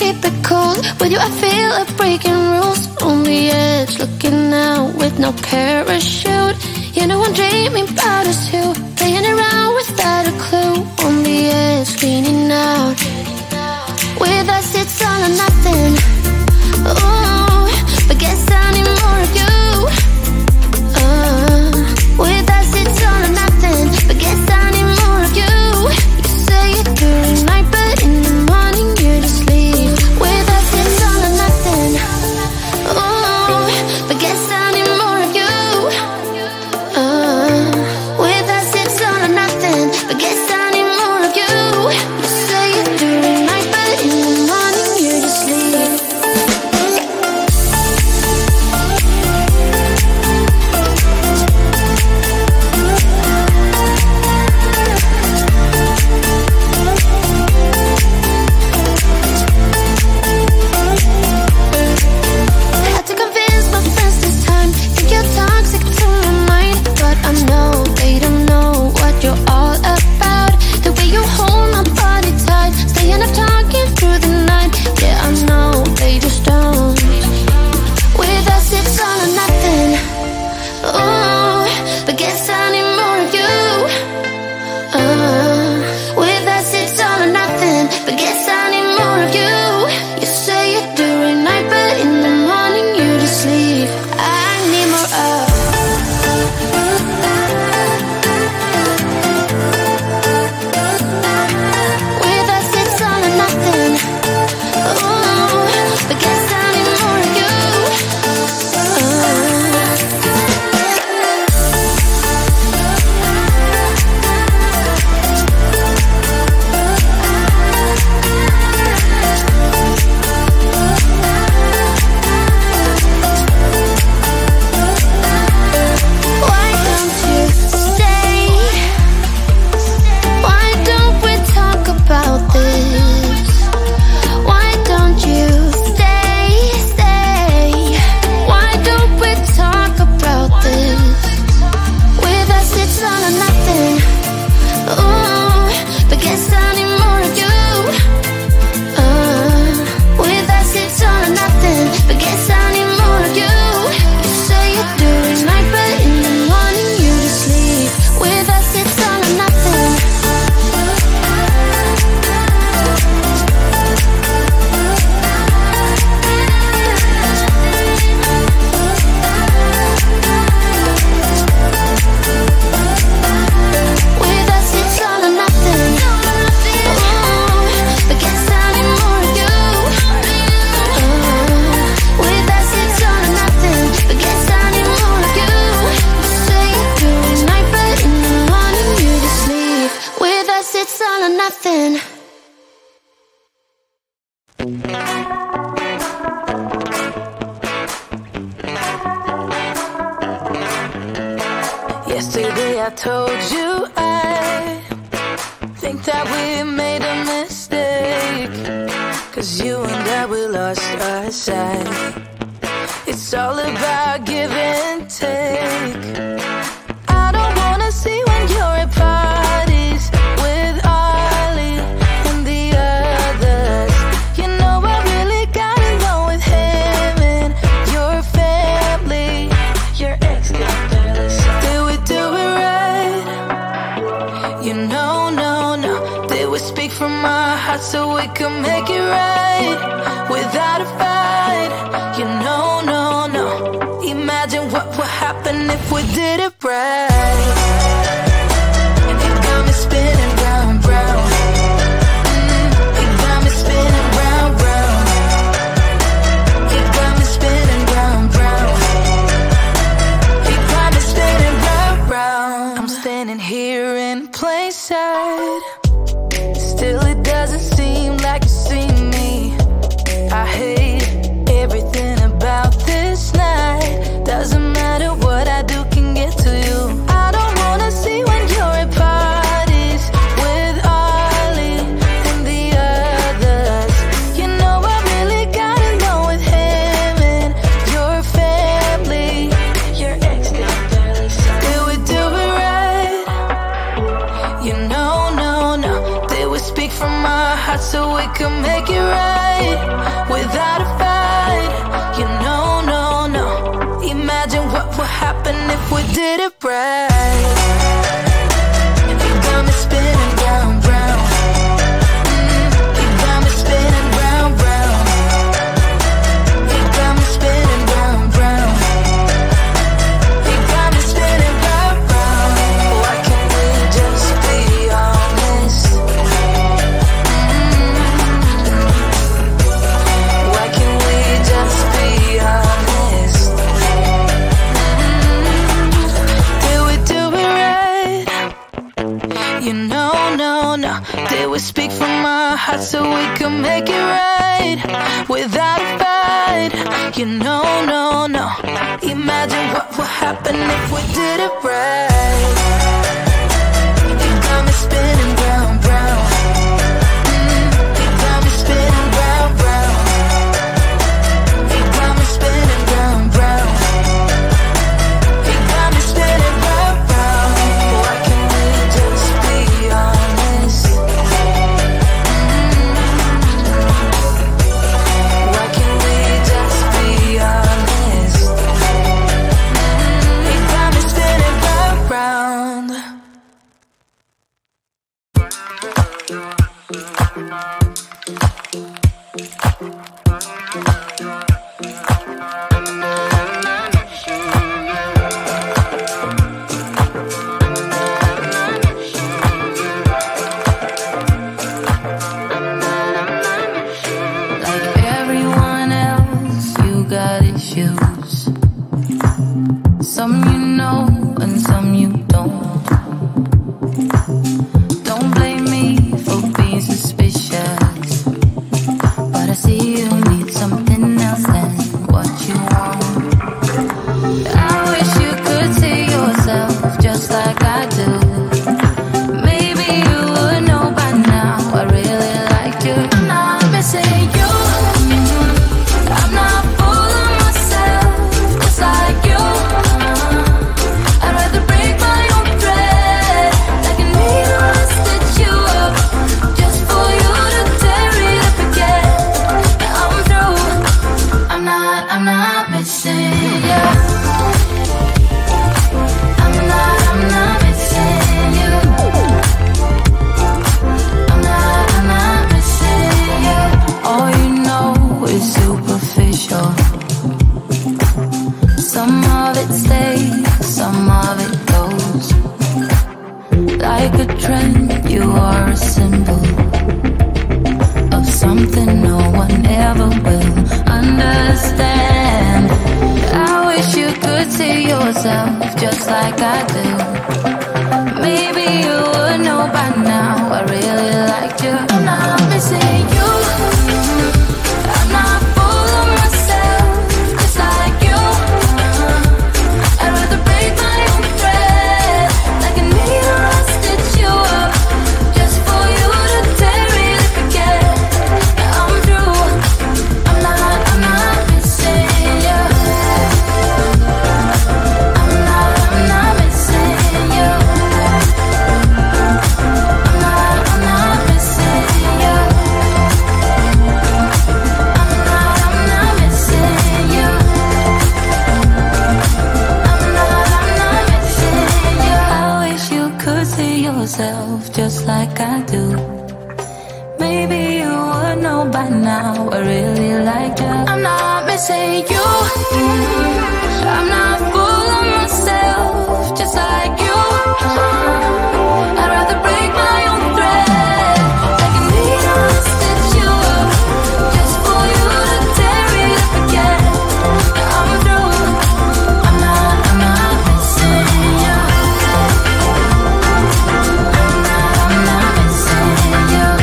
keep it cool. With you I feel like breaking rules. On the edge, looking out with no parachute. You know I'm dreaming about us two, playing around without a clue. On the edge, leaning out. With us it's all or nothing. Ooh, but guess I need more of you. With us it's all or nothing, but guess I need more of you. You say it during night, but in the morning you just leave. With us it's all or nothing. Ooh, but guess I need more of you. With us it's all or nothing, but guess I need more of you. You say it during night, but in the morning you just leave. Had to convince my friends this time. Think you're toxic to my mind, but I know they don't know what you're all about. The way you hold my body tight, staying up talking through the night. Yeah, I know they just don't. With us it's all or nothing. Ooh, but guess I need more of you. With us it's all or nothing, but guess I need more of you. You say it during night, but in the morning you just leave. I need more of. With us it's all or nothing. Ooh, but guess I need more of you. Why don't you stay? Why don't we talk about this? Why don't you stay? Why don't we talk about this? With us it's all or nothing. Ooh, but guess I need more of you. With us it's all or nothing, but guess I need more of you. You say it during night, but in the morning you just leave. With us it's all or nothing. With us it's all or nothing. Ooh, but guess I need more of you. With us it's all or nothing, but guess I need more of you. You say it during night, but in the morning you just leave. With us it's all or nothing. Yesterday I told you I think that we made a mistake, 'cause you and I, we lost our sight. It's all about give and take. I don't wanna see when you're at parties with Ollie and the others. You know I really got along with him and your family. Your ex got jealous. Did we do it right? You know, no. Did we speak from our hearts so we could make it right without a fight? You know, no. Imagine what would happen if we did it right. It got me spinning round, round. It got me spinning round, round. It got me spinning round, round. It got me spinning round, round. I'm standing here in plain sight. Still it doesn't seem like you see me. I hate everything about this night. Doesn't matter what I do can get to you. I don't wanna see when you're at parties with Ollie and the others. You know I really got along with him and your family. Your ex got jealous. Did we do it right? You know, no. Did we speak from our hearts heart so we can make it right without a fight. You know, no, no. Imagine what would happen if we did it right. You got me spinning round, round. You got me spinning round, round. You got me spinning round, round. You got me spinning round, round. Why can't we just be honest? Why can't we just be honest? Did we do it right? You know, no, no. Did we speak from our hearts so we could make it right without a fight? You know, no, no. Imagine what would happen if we did it right. You got me spinning round, round. You got me spinning round, round. You got me spinning round, round. You got me spinning round, round. Why can't we just be honest? Why can't we just be honest? You got me spinning round, round. Like everyone else, you got issues. Some you know and some you don't. Don't blame me for being suspicious, but I see you need something else than what you want. I wish you could see yourself just like I do. Maybe you would know by now I really liked you. I'm not missing you. I'm not full of myself, just like you. I'd rather break my own thread, like a needle and stitch you up, just for you to tear it up again. I'm through. I'm not missing you. I'm not missing you. I'm not missing you. All you know is superficial. Some of it stays, some of it goes. Like a trend, you are a symbol of something no one ever will understand. I wish you could see yourself just like I do. Maybe you would know by now I really liked you. I'm not missing you. I'm not full of myself, just like you. I'd rather break my own thread, like a needle and stitch you up, just for you to tear it up again. I'm through. I'm not missing you. I'm not missing you. I'm not missing you. I'm not missing you. I'm not missing you. I wish you could see yourself just like I do. Maybe you would know by now I really like you. I'm not missing you. I'm not full of myself, just like you. I'd rather break my own thread, like a needle and stitch you up, just for you to tear it up again. I'm through. I'm not missing you. I'm not missing you. I'm not missing you.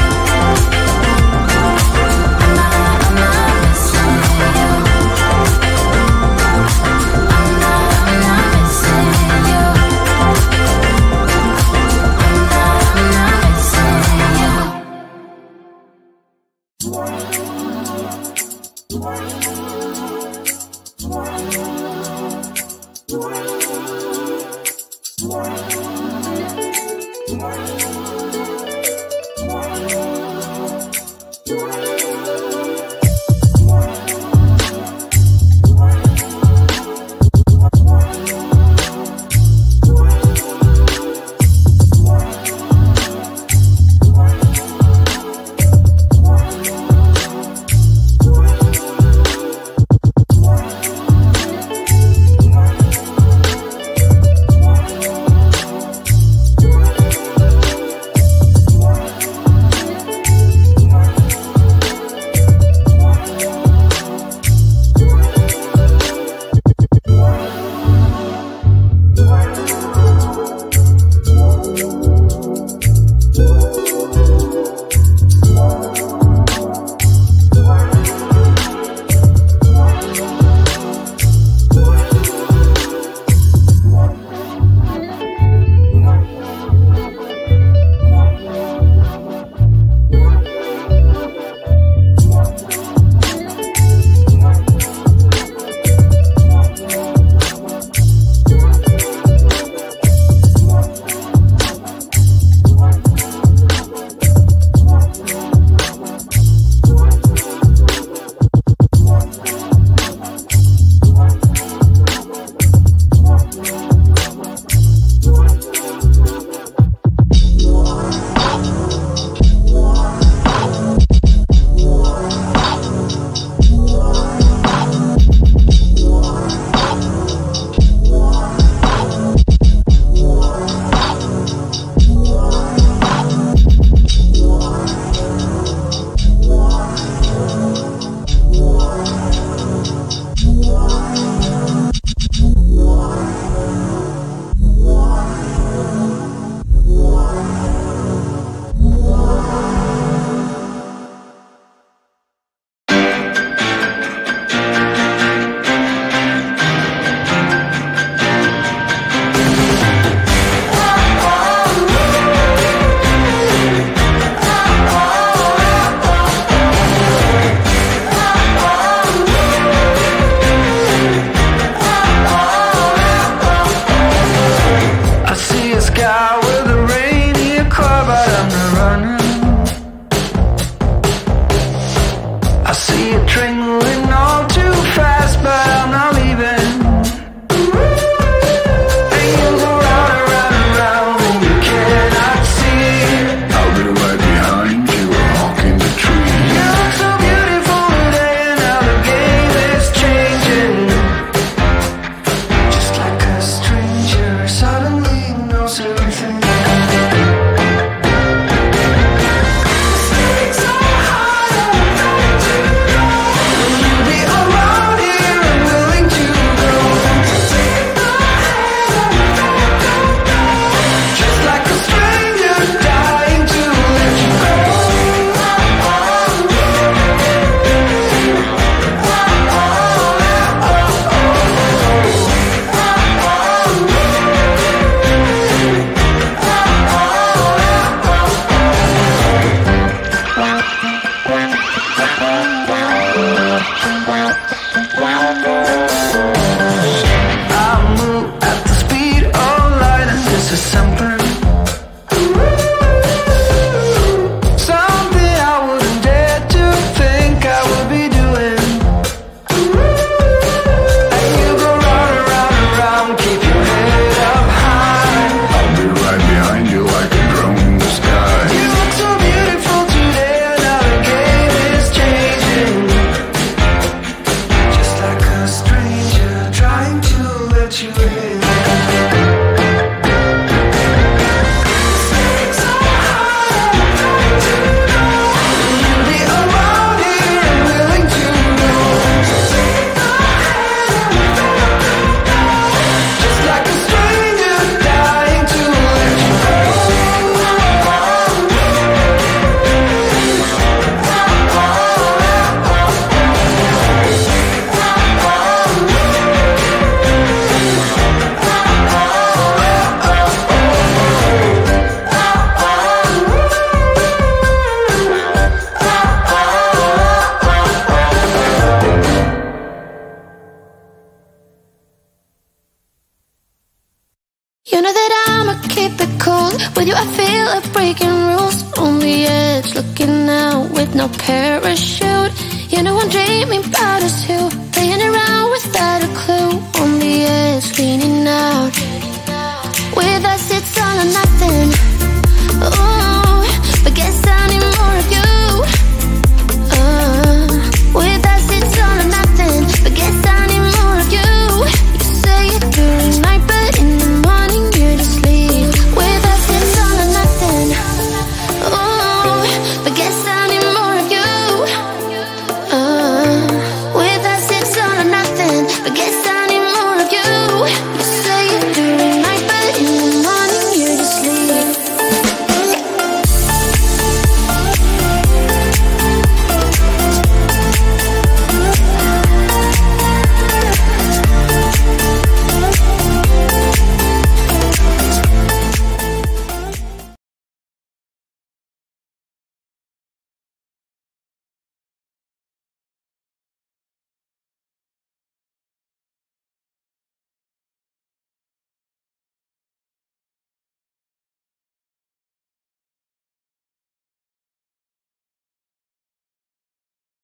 sky with a rainy car, but I'm not running. I see a train moving all too fast, but I'm not leaving. And you go round and round and round, and you cannot see. I'll be right behind you, walking the tree. You look so beautiful today, and now the game is changing. Just like a stranger suddenly knows everything. Stakes are high, I'm afraid to know. Will you be around here and willing to go? Take my hand, I'm afraid to know. Just like a stranger dying to let you go. I move at the speed of light, and this is something I wouldn't dare to think I would be doing. And you go round and round and round, keep your head up high. I'll be right behind you like a drone in the sky. You look so beautiful today, and now the game is changing. Just like a stranger trying to let you in. Stakes are high, I'm afraid to know. Will you be around here and willing to go? Take my hand, I'm afraid to know. Just like a stranger dying to let you go. You know that I'ma keep it cool. With you I feel like breaking rules. On the edge, looking out with no parachute. You know I'm dreaming about us two, playing around without a clue. On the edge, leaning out.